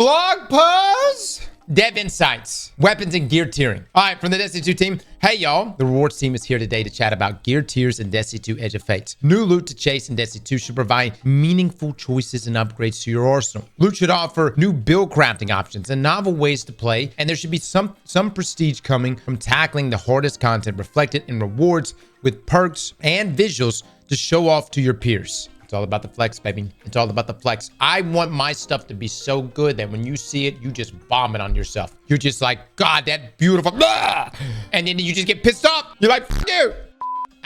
Blog post. Dev Insights, weapons and gear tiering. All right, from the Destiny 2 team. Hey, y'all. The rewards team is here today to chat about gear tiers in Destiny 2 Edge of Fate. New loot to chase in Destiny 2 should provide meaningful choices and upgrades to your arsenal. Loot should offer new build crafting options and novel ways to play, and there should be some prestige coming from tackling the hardest content reflected in rewards with perks and visuals to show off to your peers. It's all about the flex, baby. It's all about the flex. I want my stuff to be so good that when you see it, you just vomit on yourself. You're just like, God, that beautiful. Blah! And then you just get pissed off. You're like, F you.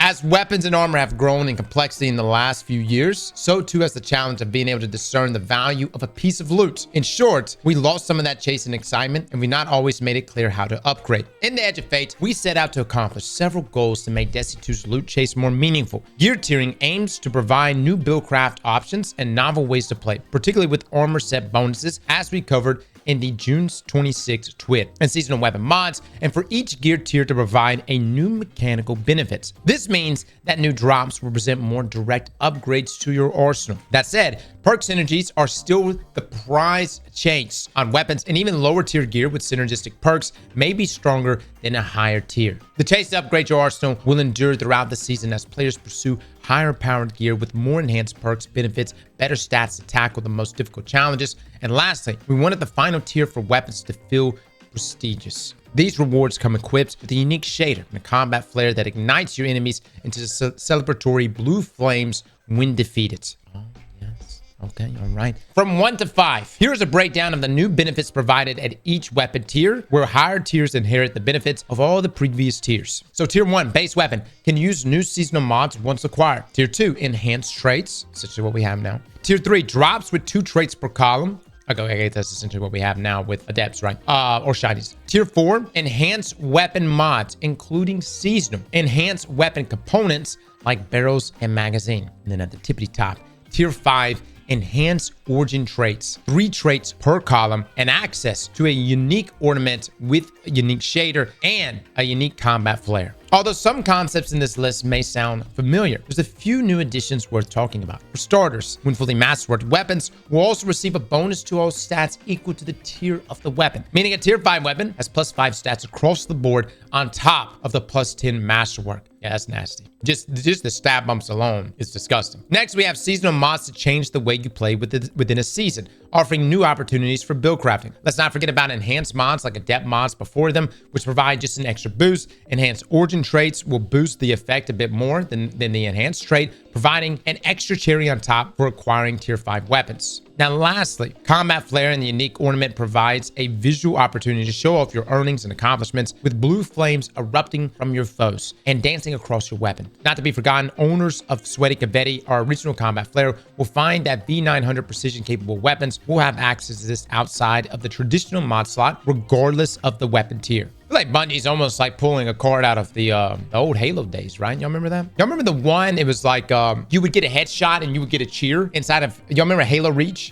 As weapons and armor have grown in complexity in the last few years, so too has the challenge of being able to discern the value of a piece of loot. In short, we lost some of that chase and excitement, and we not always made it clear how to upgrade. In the Edge of Fate, we set out to accomplish several goals to make Destiny 2's loot chase more meaningful. Gear tiering aims to provide new build craft options and novel ways to play, particularly with armor set bonuses, as we covered in the June 26 tweet, and seasonal weapon mods, and for each gear tier to provide a new mechanical benefits. This means that new drops will present more direct upgrades to your arsenal. That said, perk synergies are still the prize chase on weapons, and even lower tier gear with synergistic perks may be stronger than a higher tier. The chase to upgrade your arsenal will endure throughout the season as players pursue higher powered gear with more enhanced perks, benefits, better stats to tackle the most difficult challenges. And lastly, we wanted the final tier for weapons to feel prestigious. These rewards come equipped with a unique shader and a combat flare that ignites your enemies into the celebratory blue flames when defeated. Oh, yes. Okay, all right. From 1 to 5, here's a breakdown of the new benefits provided at each weapon tier, where higher tiers inherit the benefits of all the previous tiers. So tier 1, base weapon, can use new seasonal mods once acquired. Tier 2, enhanced traits, such as what we have now. Tier 3, drops with 2 traits per column. Okay, that's essentially what we have now with adepts, right? Or shinies. Tier 4, enhanced weapon mods, including seasonal. Enhanced weapon components like barrels and magazine. And then at the tippity top, Tier 5, enhanced origin traits, 3 traits per column, and access to a unique ornament with a unique shader and a unique combat flare. Although some concepts in this list may sound familiar, there's a few new additions worth talking about. For starters, when fully masterworked, weapons will also receive a bonus to all stats equal to the tier of the weapon, meaning a tier 5 weapon has +5 stats across the board on top of the +10 masterwork. Yeah, that's nasty. Just the stat bumps alone is disgusting. Next, we have seasonal mods to change the way you play within a season, offering new opportunities for build crafting. Let's not forget about enhanced mods like adept mods before them, which provide just an extra boost. Enhanced origin traits will boost the effect a bit more than the enhanced trait, providing an extra cherry on top for acquiring tier 5 weapons. Now, lastly, combat flare and the unique ornament provides a visual opportunity to show off your earnings and accomplishments with blue flames erupting from your foes and dancing across your weapon. Not to be forgotten, owners of Sweaty Cavetti, our original combat flare, will find that V900 precision capable weapons will have access to this outside of the traditional mod slot, regardless of the weapon tier. Like Bungie's almost like pulling a card out of the old Halo days, right? Y'all remember that? Y'all remember the one? It was like you would get a headshot and you would get a cheer inside of. Y'all remember Halo Reach?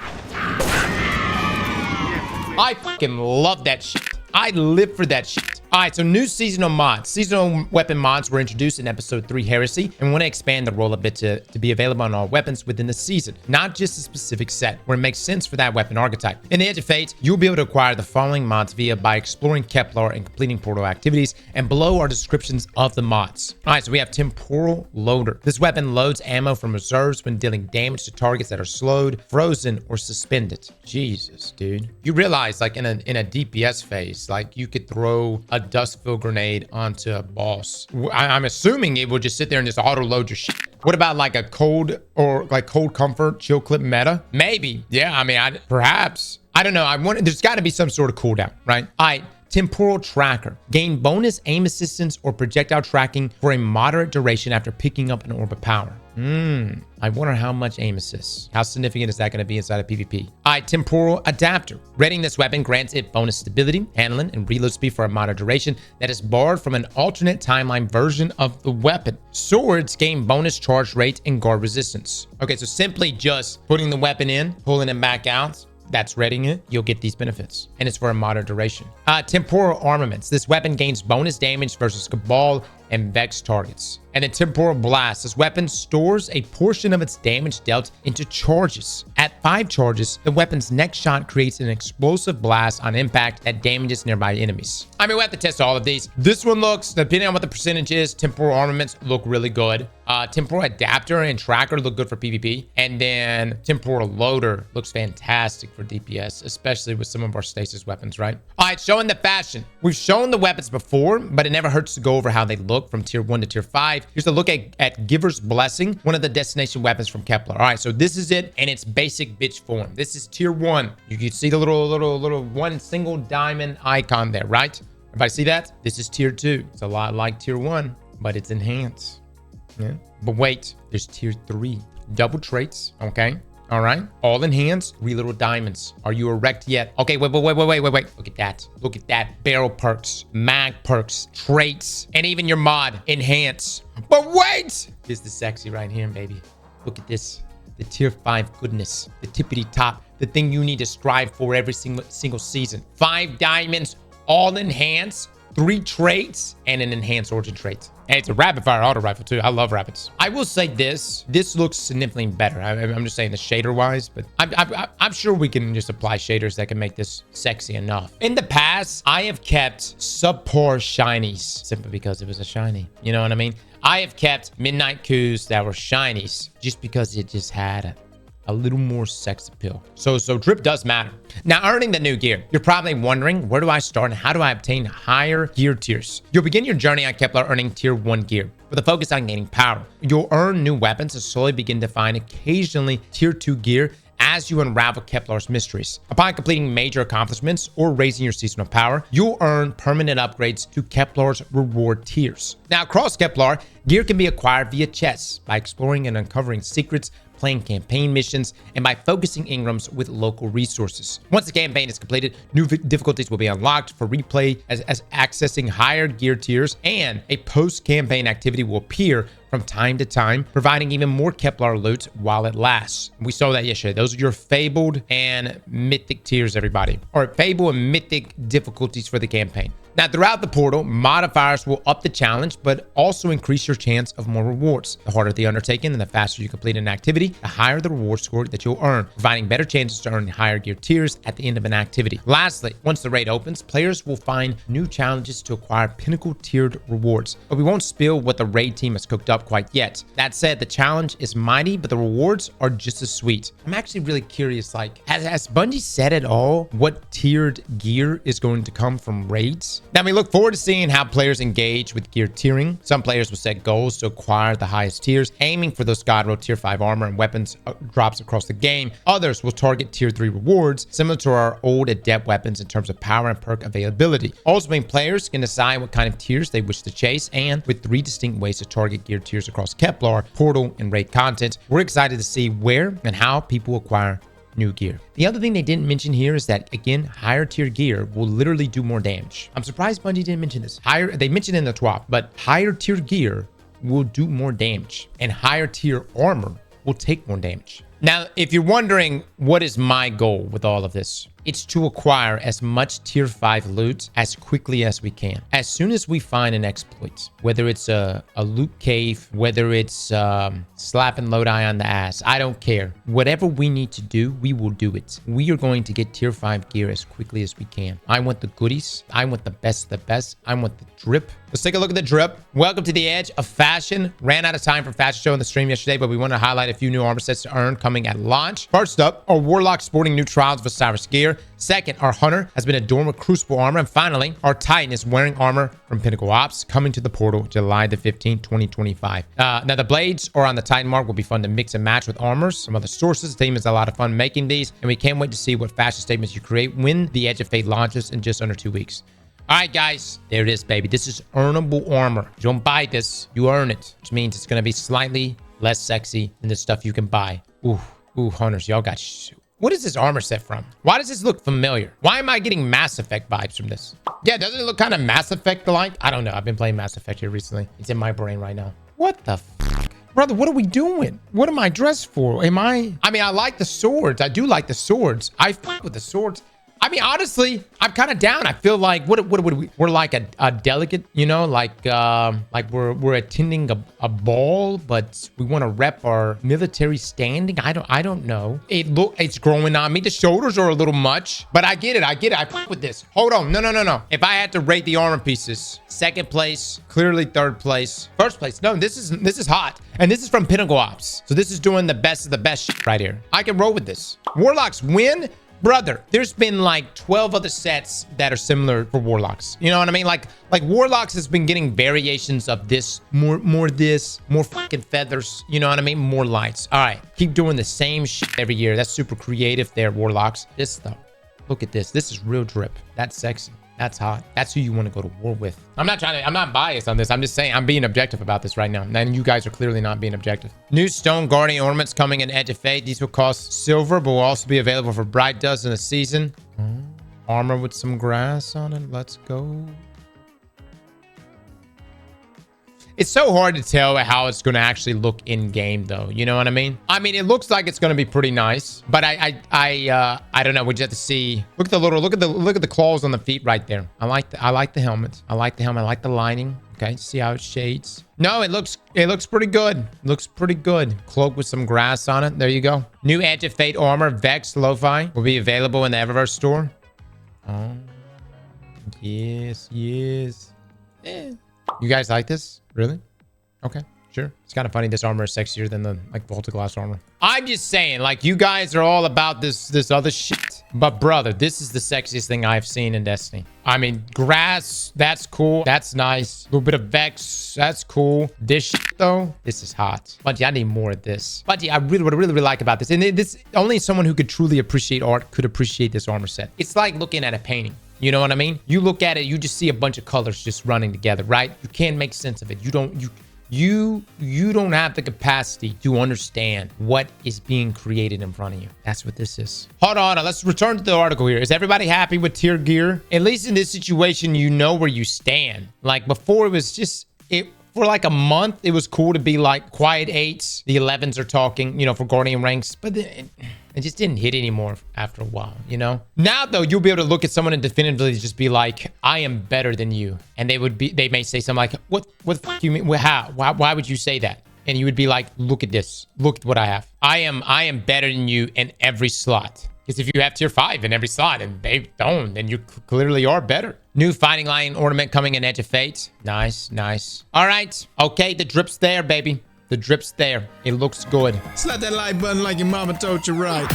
I fucking love that shit. I live for that shit. All right, so new seasonal mods. Seasonal weapon mods were introduced in episode 3 Heresy, and we want to expand the role a bit to be available on all weapons within the season, not just a specific set where it makes sense for that weapon archetype. In the Edge of Fate, you'll be able to acquire the following mods by exploring Kepler and completing portal activities, and below are descriptions of the mods. All right, so we have Temporal Loader. This weapon loads ammo from reserves when dealing damage to targets that are slowed, frozen, or suspended. Jesus, dude. You realize, like in a DPS phase, like you could throw a dust-filled grenade onto a boss. I'm assuming it will just sit there and just auto-load your shit. What about like a cold or like cold comfort chill clip meta? Maybe. Yeah, I mean, perhaps. I don't know. There's got to be some sort of cooldown, right? All right. Temporal Tracker. Gain bonus aim assistance or projectile tracking for a moderate duration after picking up an orb of power. I wonder how much aim assist. How significant is that going to be inside of PvP? All right, Temporal Adapter. Reading this weapon grants it bonus stability, handling, and reload speed for a moderate duration that is borrowed from an alternate timeline version of the weapon. Swords gain bonus charge rate and guard resistance. Okay, so simply just putting the weapon in, pulling it back out, that's readying it, you'll get these benefits. And it's for a moderate duration. Temporal Armaments. This weapon gains bonus damage versus Cabal and Vex targets. And then Temporal Blast. This weapon stores a portion of its damage dealt into charges. At 5 charges, the weapon's next shot creates an explosive blast on impact that damages nearby enemies. I mean, we have to test all of these. This one looks, depending on what the percentage is, temporal armaments look really good. Temporal Adapter and Tracker look good for PvP. And then Temporal Loader looks fantastic for DPS, especially with some of our stasis weapons, right? All right, showing the fashion. We've shown the weapons before, but it never hurts to go over how they look from tier 1 to tier 5. Here's a look at Giver's Blessing, one of the destination weapons from Kepler. All right, so this is it in its basic bitch form. This is tier 1. You can see the little one single diamond icon there, right? Everybody see that? This is tier 2. It's a lot like tier 1, but it's enhanced. Yeah. But wait, there's tier 3. Double traits, okay? All right. All enhanced. 3 little diamonds. Are you erect yet? Okay, wait. Look at that. Look at that. Barrel perks, mag perks, traits, and even your mod. Enhance. But wait! Here's the sexy right here, baby. Look at this. The tier 5 goodness. The tippity top. The thing you need to strive for every single season. 5 diamonds, all enhanced. 3 traits, and an enhanced origin trait. And it's a rapid fire auto rifle too. I love rapids. I will say this looks significantly better. I'm just saying the shader wise, but I'm sure we can just apply shaders that can make this sexy enough. In the past, I have kept subpar shinies simply because it was a shiny. You know what I mean? I have kept midnight coups that were shinies just because it just had a little more sex appeal. So drip does matter. Now, earning the new gear. You're probably wondering, where do I start and how do I obtain higher gear tiers? You'll begin your journey on Kepler earning tier 1 gear with a focus on gaining power. You'll earn new weapons and slowly begin to find occasionally tier 2 gear as you unravel Kepler's mysteries. Upon completing major accomplishments or raising your seasonal power, you'll earn permanent upgrades to Kepler's reward tiers. Now, across Kepler, gear can be acquired via chests by exploring and uncovering secrets, playing campaign missions, and by focusing Ingrams with local resources. Once the campaign is completed, new difficulties will be unlocked for replay as accessing higher gear tiers, and a post-campaign activity will appear from time to time, providing even more Kepler loot while it lasts. We saw that yesterday. Those are your fabled and mythic tiers, everybody. Or fable and mythic difficulties for the campaign. Now, throughout the portal, modifiers will up the challenge, but also increase your chance of more rewards. The harder the undertaking and the faster you complete an activity, the higher the reward score that you'll earn, providing better chances to earn higher gear tiers at the end of an activity. Lastly, once the raid opens, players will find new challenges to acquire pinnacle tiered rewards. But we won't spill what the raid team has cooked up quite yet. That said, the challenge is mighty, but the rewards are just as sweet. I'm actually really curious, like, has Bungie said at all what tiered gear is going to come from raids? Now, we look forward to seeing how players engage with gear tiering. Some players will set goals to acquire the highest tiers, aiming for those God Roll tier 5 armor and weapons drops across the game. Others will target tier 3 rewards, similar to our old adept weapons in terms of power and perk availability. Ultimately, players can decide what kind of tiers they wish to chase, and with 3 distinct ways to target gear tiers across Kepler, portal, and raid content, we're excited to see where and how people acquire new gear. The other thing they didn't mention here is that, again, higher tier gear will literally do more damage. I'm surprised Bungie didn't mention this. They mentioned it in the TWAP, but higher tier gear will do more damage, and higher tier armor will take more damage. Now, if you're wondering what is my goal with all of this, it's to acquire as much tier 5 loot as quickly as we can. As soon as we find an exploit, whether it's a loot cave, whether it's slapping Lodi on the ass, I don't care. Whatever we need to do, we will do it. We are going to get tier 5 gear as quickly as we can. I want the goodies. I want the best of the best. I want the drip. Let's take a look at the drip. Welcome to the edge of fashion. Ran out of time for fashion show in the stream yesterday, but we want to highlight a few new armor sets to earn coming at launch. First up, our Warlock sporting new Trials of Osiris gear. Second, our Hunter has been adorned with Crucible armor. And finally, our Titan is wearing armor from Pinnacle Ops, coming to the portal July the 15th, 2025. Now, the blades are on the Titan mark. Will be fun to mix and match with armors from other sources. The team has a lot of fun making these, and we can't wait to see what fashion statements you create when the Edge of Fate launches in just under 2 weeks. All right, guys, there it is, baby. This is earnable armor. You don't buy this, you earn it, which means it's going to be slightly less sexy than the stuff you can buy. Ooh, Hunters, y'all got what is this armor set from? Why does this look familiar? Why am I getting Mass Effect vibes from this? Yeah, doesn't it look kind of Mass Effect-like? I don't know. I've been playing Mass Effect here recently. It's in my brain right now. What the f***? Brother, what are we doing? What am I dressed for? I mean, I like the swords. I do like the swords. I fuck with the swords. I mean, honestly, I'm kind of down. I feel like what we're like a delegate, you know, like we're attending a ball, but we want to rep our military standing. I don't know. It's growing on me. The shoulders are a little much, but I get it. I fuck with this. Hold on. No. If I had to rate the armor pieces, second place, clearly third place, first place. No, this is hot, and this is from Pinnacle Ops. So this is doing the best of the best shit right here. I can roll with this. Warlocks win. Brother, there's been like 12 other sets that are similar for Warlocks. You know what I mean? Like Warlocks has been getting variations of this, more fucking feathers. You know what I mean? More lights. All right, keep doing the same shit every year. That's super creative there, Warlocks. This though, look at this. This is real drip. That's sexy. That's hot. That's who you want to go to war with. I'm not biased on this. I'm just saying I'm being objective about this right now. And you guys are clearly not being objective. New Stone Guardian ornaments coming in Edge of Fate. These will cost silver, but will also be available for Bright Dust in the season. Armor with some grass on it. Let's go. It's so hard to tell how it's going to actually look in game, though. You know what I mean? I mean, it looks like it's going to be pretty nice, but I don't know. We just have to see. Look at the claws on the feet right there. I like the helmet. I like the helmet. I like the lining. Okay, see how it shades. No, it looks pretty good. Looks pretty good. Cloak with some grass on it. There you go. New Edge of Fate armor, Vex Lo-Fi, will be available in the Eververse store. Oh, yes. You guys like this? Really? Okay, sure. It's kind of funny. This armor is sexier than the Volta Glass armor. I'm just saying, like, you guys are all about this other shit. But brother, this is the sexiest thing I've seen in Destiny. I mean, grass, that's cool. That's nice. A little bit of Vex, that's cool. This shit, though, this is hot. Bungie, I need more of this. Bungie, I really, what I really like about this, and this, only someone who could truly appreciate art could appreciate this armor set. It's like looking at a painting. You know what I mean? You look at it, you just see a bunch of colors just running together, right? You can't make sense of it. You don't have the capacity to understand what is being created in front of you. That's what this is. Hold on, let's return to the article here. Is everybody happy with tier gear? At least in this situation, you know where you stand. Like before, it was just for like a month, it was cool to be like quiet 8s. The 11s are talking, you know, for Guardian ranks, but it just didn't hit anymore after a while, you know? Now, though, you'll be able to look at someone and definitively just be like, I am better than you. And they may say something like, what the fuck do you mean? How? Why would you say that? And you would be like, look at this. Look at what I have. I am better than you in every slot. Because if you have tier 5 in every slot and they don't, then you clearly are better. New Fighting Lion ornament coming in Edge of Fate. Nice. All right. Okay, the drip's there, baby. The drip's there. It looks good. Slap that like button like your mama told you right.